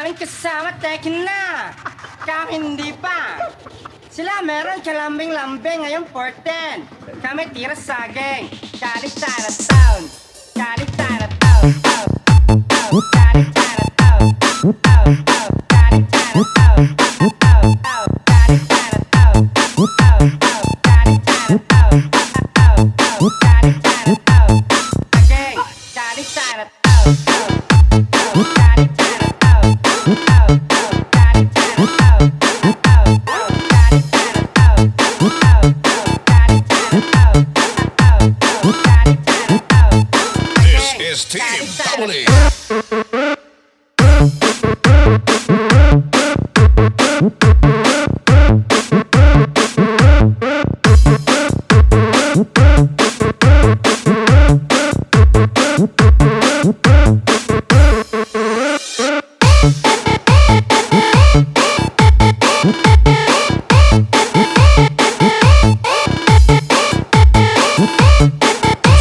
Aming kasama, tekin na. Ikaw hindi pa. Sila meron kalambing-lambing ngayong 410. Kami tira saging. Galing Chinatown. Galing Chinatown. Galing Chinatown. Galing Chinatown. Galing Chinatown. Galing Chinatown. Galing Chinatown. Again. Galing Chinatown. Galing Chinatown. Galing Chinatown. This is Team Double E.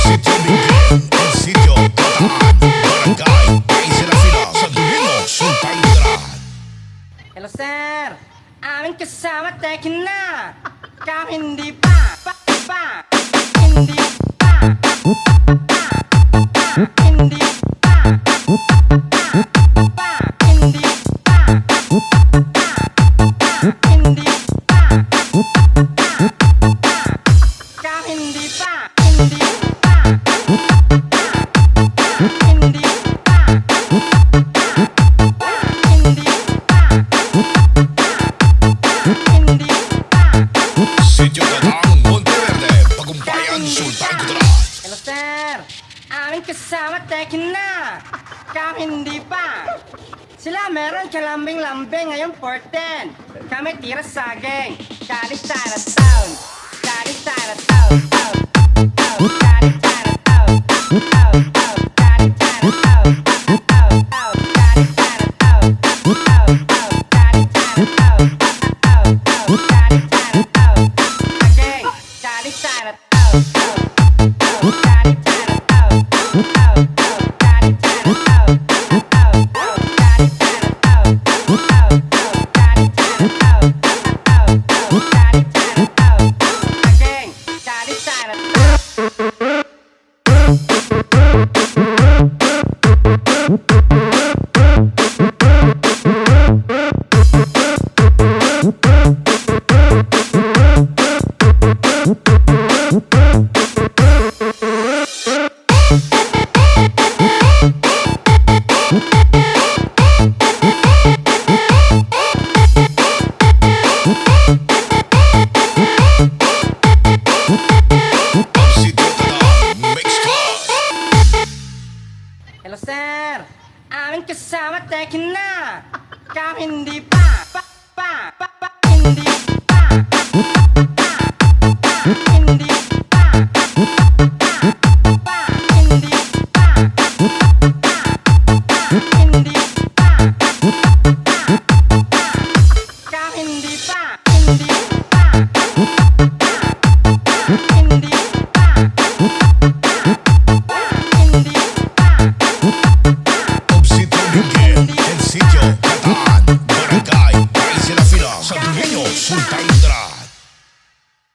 Sitio Miguel, El Sitio Bataan, Barangay Isla Fila, San Domingo, Sultan Kudarat. Hello sir, aming kasama, tekin na. Ikaw hindi pa. Hindi pa. Hindi pa. Hindi pa. Hindi pa. Ikaw hindi pa. Hindi pa. Hindi pa. Hindi pa. Sitio Bataan, Monteverde, Pagumpayan, Sultan Kudarat. Hello sir, aming kasama, tekin na. Ikaw hindi pa. Sila meron kalambing-lambing ngayong 410. Kami tira saging. Galing Chinatown. Galing Chinatown. Galing Chinatown. Galing Chinatown. Galing Chinatown. Galing Chinatown. Galing Chinatown. Again. Galing Chinatown. Galing Chinatown. Galing Chinatown. Again, Galing Chinatown. Sitio Bataan, Mix Club. Hello sir, aming kasama, tekin na. Ikaw hindi pa. Hindi pa. Hindi pa. Hindi pa. Hindi pa. Ikaw hindi pa. Hindi pa. Hindi pa. Hindi pa. Sitio Miguel, El Sitio Bataan, Barangay Isla Fila, San Domingo, Sultan Kudarat.